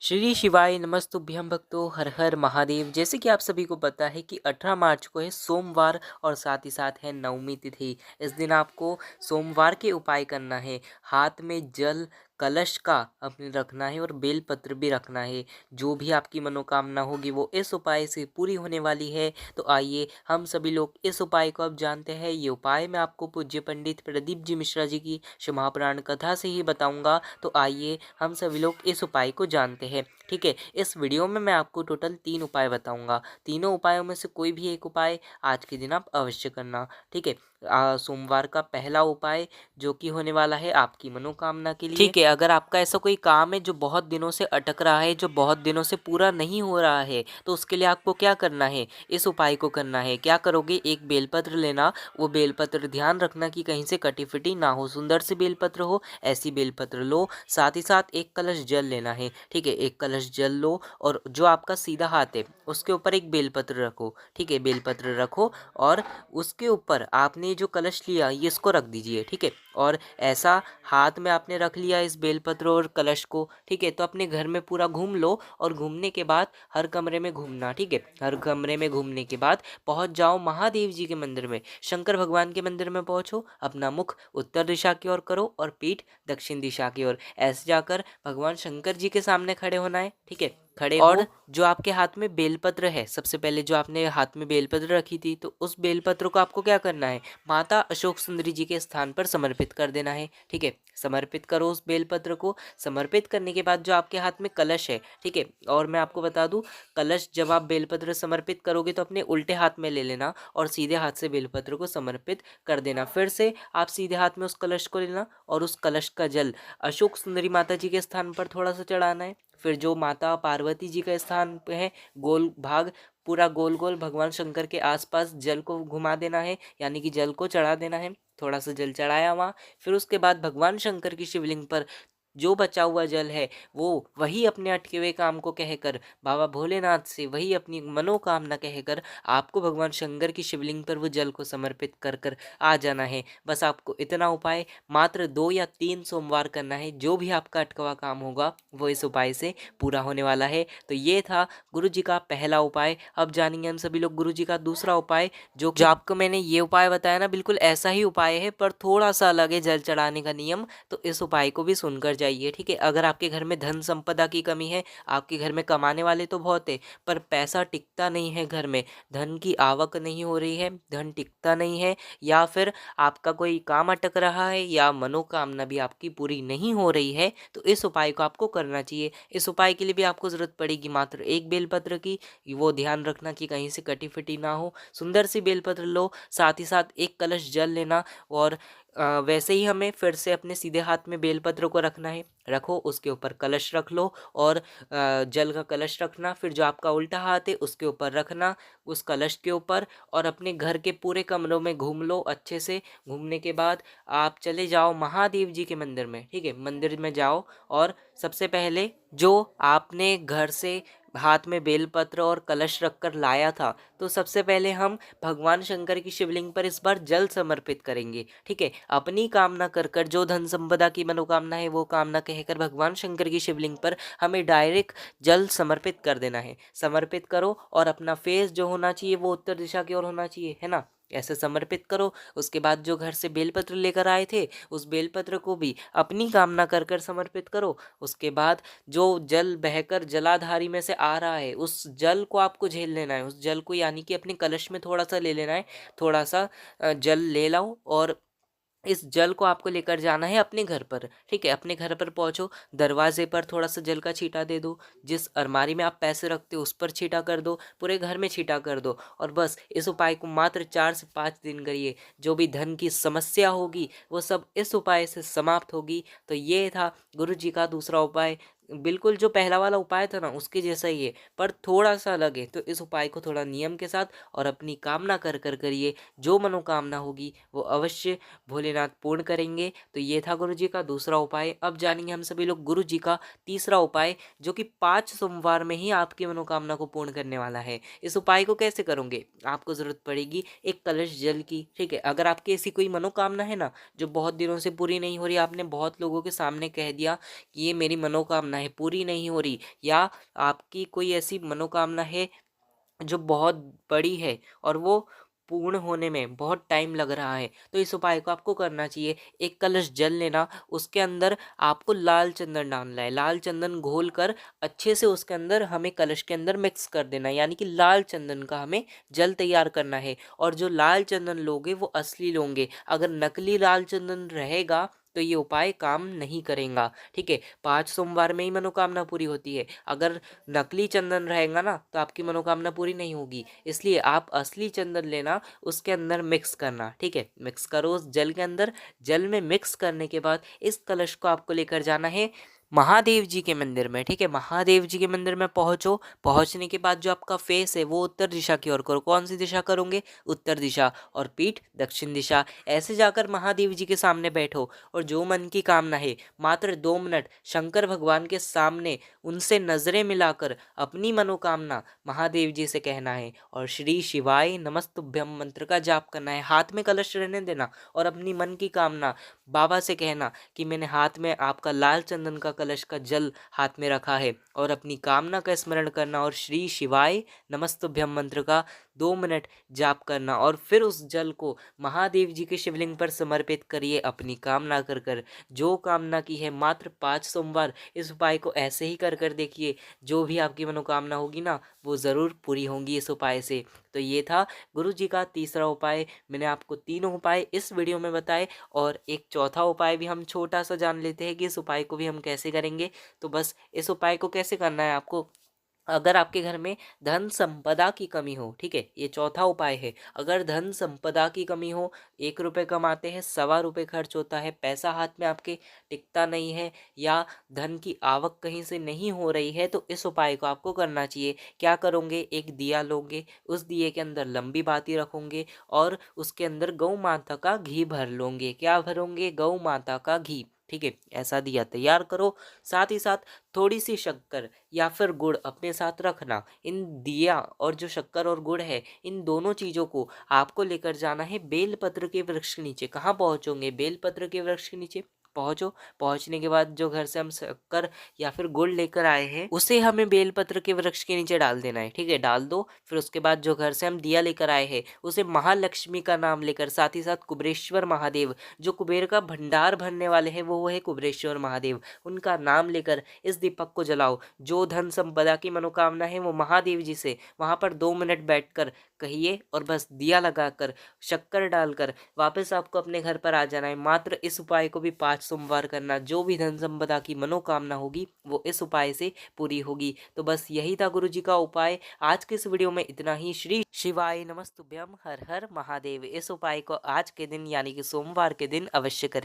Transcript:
श्री शिवाय नमस्तुभ्यं भक्तों, हर हर महादेव। जैसे कि आप सभी को पता है कि 18 मार्च को है सोमवार और साथ ही साथ है नवमी तिथि। इस दिन आपको सोमवार के उपाय करना है। हाथ में जल कलश का अपने रखना है और बेलपत्र भी रखना है। जो भी आपकी मनोकामना होगी वो इस उपाय से पूरी होने वाली है। तो आइए हम सभी लोग इस उपाय को अब जानते हैं। ये उपाय मैं आपको पूज्य पंडित प्रदीप जी मिश्रा जी की महापुराण कथा से ही बताऊंगा। तो आइए हम सभी लोग इस उपाय को जानते हैं। ठीक है, इस वीडियो में मैं आपको टोटल 3 उपाय बताऊंगा। तीनों उपायों में से कोई भी एक उपाय आज के दिन आप अवश्य करना। ठीक है, सोमवार का पहला उपाय जो कि होने वाला है आपकी मनोकामना के लिए। ठीक है, अगर आपका ऐसा कोई काम है जो बहुत दिनों से अटक रहा है, जो बहुत दिनों से पूरा नहीं हो रहा है, तो उसके लिए आपको क्या करना है, इस उपाय को करना है। क्या करोगे, एक बेलपत्र लेना। वो बेलपत्र ध्यान रखना कि कहीं से कटी फिटी ना हो, सुंदर सी बेलपत्र हो, ऐसी बेलपत्र लो। साथ ही साथ एक कलश जल लेना है। ठीक है, एक कलश जल लो और जो आपका सीधा हाथ है उसके ऊपर एक बेलपत्र रखो। ठीक है, बेलपत्र रखो और उसके ऊपर आपने जो कलश लिया ये इसको रख दीजिए। ठीक है, और ऐसा हाथ में आपने रख लिया इस बेलपत्र और कलश को। ठीक है, तो अपने घर में पूरा घूम लो और घूमने के बाद हर कमरे में घूमना। ठीक है, हर कमरे में घूमने के बाद पहुंच जाओ महादेव जी के मंदिर में, शंकर भगवान के मंदिर में पहुंचो। अपना मुख उत्तर दिशा की ओर करो और पीठ दक्षिण दिशा की ओर। ऐसे जाकर भगवान शंकर जी के सामने खड़े होना है। ठीक है, खड़े और जो आपके हाथ में बेलपत्र है, सबसे पहले जो आपने हाथ में बेलपत्र रखी थी, तो उस बेलपत्र को आपको क्या करना है, माता अशोक सुंदरी जी के स्थान पर समर्पित कर देना है। ठीक है, समर्पित करो उस बेलपत्र को। समर्पित करने के बाद जो आपके हाथ में कलश है, ठीक है, और मैं आपको बता दूं, कलश जब आप बेलपत्र समर्पित करोगे तो अपने उल्टे हाथ में ले लेना और सीधे हाथ से बेलपत्र को समर्पित कर देना। फिर से आप सीधे हाथ में उस कलश को लेना और उस कलश का जल अशोक सुंदरी माता जी के स्थान पर थोड़ा सा चढ़ाना है। फिर जो माता पार्वती जी का स्थान पे है, गोल भाग पूरा गोल गोल भगवान शंकर के आसपास जल को घुमा देना है, यानी कि जल को चढ़ा देना है। थोड़ा सा जल चढ़ाया वहाँ। फिर उसके बाद भगवान शंकर की शिवलिंग पर जो बचा हुआ जल है वो वही अपने अटके हुए काम को कहकर बाबा भोलेनाथ से वही अपनी मनोकामना कहकर आपको भगवान शंकर की शिवलिंग पर वो जल को समर्पित कर कर आ जाना है। बस आपको इतना उपाय मात्र 2 या 3 सोमवार करना है। जो भी आपका अटका हुआ काम होगा वो इस उपाय से पूरा होने वाला है। तो ये था गुरु जी का पहला उपाय। अब जानेंगे हम सभी लोग गुरु जी का दूसरा उपाय। जो आपको मैंने ये उपाय बताया ना, बिल्कुल ऐसा ही उपाय है पर थोड़ा सा अलग है जल चढ़ाने का नियम। तो इस उपाय को भी सुनकर जाइए। ठीक है, अगर आपके घर में धन संपदा की कमी है, आपके घर में कमाने वाले तो बहुत है पर पैसा टिकता नहीं है, घर में धन की आवक नहीं हो रही है, धन टिकता नहीं है, या फिर आपका कोई काम अटक रहा है या मनोकामना भी आपकी पूरी नहीं हो रही है, तो इस उपाय को आपको करना चाहिए। इस उपाय के लिए भी आपको जरूरत पड़ेगी मात्र एक बेलपत्र की। वो ध्यान रखना कि कहीं से कटी फिटी ना हो, सुंदर सी बेलपत्र लो। साथ ही साथ एक कलश जल लेना और वैसे ही हमें फिर से अपने सीधे हाथ में बेलपत्र को रखना है। रखो, उसके ऊपर कलश रख लो और जल का कलश रखना। फिर जो आपका उल्टा हाथ है उसके ऊपर रखना, उस कलश के ऊपर, और अपने घर के पूरे कमरों में घूम लो अच्छे से। घूमने के बाद आप चले जाओ महादेव जी के मंदिर में। ठीक है, मंदिर में जाओ और सबसे पहले जो आपने घर से हाथ में बेलपत्र और कलश रखकर लाया था, तो सबसे पहले हम भगवान शंकर की शिवलिंग पर इस बार जल समर्पित करेंगे। ठीक है, अपनी कामना कर कर, जो धन संपदा की मनोकामना है वो कामना कहकर भगवान शंकर की शिवलिंग पर हमें डायरेक्ट जल समर्पित कर देना है। समर्पित करो और अपना फेस जो होना चाहिए वो उत्तर दिशा की ओर होना चाहिए, है ना। ऐसे समर्पित करो। उसके बाद जो घर से बेलपत्र लेकर आए थे उस बेलपत्र को भी अपनी कामना कर कर समर्पित करो। उसके बाद जो जल बहकर जलाधारी में से आ रहा है उस जल को आपको झेल लेना है। उस जल को यानी कि अपने कलश में थोड़ा सा ले लेना है। थोड़ा सा जल ले लाओ और इस जल को आपको लेकर जाना है अपने घर पर। ठीक है, अपने घर पर पहुंचो, दरवाजे पर थोड़ा सा जल का छींटा दे दो, जिस अलमारी में आप पैसे रखते हो उस पर छींटा कर दो, पूरे घर में छींटा कर दो। और बस इस उपाय को मात्र 4 से 5 दिन करिए। जो भी धन की समस्या होगी वो सब इस उपाय से समाप्त होगी। तो ये था गुरु जी का दूसरा उपाय। बिल्कुल जो पहला वाला उपाय था ना उसके जैसा ही है पर थोड़ा सा अलग है। तो इस उपाय को थोड़ा नियम के साथ और अपनी कामना कर कर करिए। जो मनोकामना होगी वो अवश्य भोलेनाथ पूर्ण करेंगे। तो ये था गुरु जी का दूसरा उपाय। अब जानेंगे हम सभी लोग गुरु जी का तीसरा उपाय, जो कि 5 सोमवार में ही आपकी मनोकामना को पूर्ण करने वाला है। इस उपाय को कैसे करोगे, आपको जरूरत पड़ेगी एक कलश जल की। ठीक है, अगर आपकी ऐसी कोई मनोकामना है ना जो बहुत दिनों से पूरी नहीं हो रही, आपने बहुत लोगों के सामने कह दिया कि ये मेरी मनोकामना है पूरी नहीं हो रही, या आपकी कोई ऐसी मनोकामना है जो बहुत बड़ी है और वो पूर्ण होने में बहुत टाइम लग रहा है, तो इस उपाय को आपको करना चाहिए। एक कलश जल लेना, उसके अंदर आपको लाल चंदन डालना है। लाल चंदन घोल कर अच्छे से उसके अंदर हमें कलश के अंदर मिक्स कर देना है, यानी कि लाल चंदन का हमें जल तैयार करना है। और जो लाल चंदन लोगे वो असली लोगे, अगर नकली लाल चंदन रहेगा तो ये उपाय काम नहीं करेगा। ठीक है, 5 सोमवार में ही मनोकामना पूरी होती है। अगर नकली चंदन रहेगा ना तो आपकी मनोकामना पूरी नहीं होगी, इसलिए आप असली चंदन लेना, उसके अंदर मिक्स करना। ठीक है, मिक्स करो उस जल के अंदर। जल में मिक्स करने के बाद इस कलश को आपको लेकर जाना है महादेव जी के मंदिर में। ठीक है, महादेव जी के मंदिर में पहुंचो। पहुंचने के बाद जो आपका फेस है वो उत्तर दिशा की ओर करो। कौन सी दिशा करोगे? उत्तर दिशा। और पीठ दक्षिण दिशा। ऐसे जाकर महादेव जी के सामने बैठो और जो मन की कामना है मात्र 2 मिनट शंकर भगवान के सामने उनसे नजरें मिलाकर अपनी मनोकामना महादेव जी से कहना है और श्री शिवाय नमस्तुभ्यम मंत्र का जाप करना है। हाथ में कलश रहने देना और अपनी मन की कामना बाबा से कहना कि मैंने हाथ में आपका लाल चंदन का कलश का जल हाथ में रखा है, और अपनी कामना का स्मरण करना और श्री शिवाय नमस्तुभ्यम मंत्र का 2 मिनट जाप करना, और फिर उस जल को महादेव जी के शिवलिंग पर समर्पित करिए अपनी कामना कर कर। जो कामना की है मात्र 5 सोमवार इस उपाय को ऐसे ही कर कर देखिए, जो भी आपकी मनोकामना होगी ना वो ज़रूर पूरी होंगी इस उपाय से। तो ये था गुरु जी का तीसरा उपाय। मैंने आपको तीनों उपाय इस वीडियो में बताए, और एक चौथा उपाय भी हम छोटा सा जान लेते हैं कि इस उपाय को भी हम कैसे करेंगे। तो बस इस उपाय को कैसे करना है आपको, अगर आपके घर में धन संपदा की कमी हो, ठीक है, ये चौथा उपाय है। अगर धन संपदा की कमी हो, 1 रुपये कमाते हैं 1.25 रुपये खर्च होता है, पैसा हाथ में आपके टिकता नहीं है, या धन की आवक कहीं से नहीं हो रही है, तो इस उपाय को आपको करना चाहिए। क्या करोगे? एक दिया लोगे, उस दिए के अंदर लंबी बाती रखोगे और उसके अंदर गौ माता का घी भर लोगे। क्या भरोगे? गौ माता का घी। ठीक है, ऐसा दिया तैयार करो। साथ ही साथ थोड़ी सी शक्कर या फिर गुड़ अपने साथ रखना। इन दिया और जो शक्कर और गुड़ है, इन दोनों चीज़ों को आपको लेकर जाना है बेलपत्र के वृक्ष के नीचे। कहाँ पहुँचोगे? बेलपत्र के वृक्ष के नीचे पहुँचो। पहुँचने के बाद जो घर से हम शक्कर या फिर गुड़ लेकर आए हैं उसे हमें बेलपत्र के वृक्ष के नीचे डाल देना है। ठीक है, डाल दो। फिर उसके बाद जो घर से हम दिया लेकर आए हैं उसे महालक्ष्मी का नाम लेकर, साथ ही साथ कुबेरेश्वर महादेव, जो कुबेर का भंडार भरने वाले हैं वो है कुबेरेश्वर महादेव, उनका नाम लेकर इस दीपक को जलाओ। जो धन संपदा की मनोकामना है वो महादेव जी से वहाँ पर 2 मिनट बैठकर कहिए, और बस दिया लगाकर शक्कर डालकर वापस आपको अपने घर पर आ जाना है। मात्र इस उपाय को भी 5 सोमवार करना। जो भी धन संपदा की मनोकामना होगी वो इस उपाय से पूरी होगी। तो बस यही था गुरु जी का उपाय। आज के इस वीडियो में इतना ही। श्री शिवाय नमस्तुभ्यम, हर हर महादेव। इस उपाय को आज के दिन यानी कि सोमवार के दिन अवश्य करें।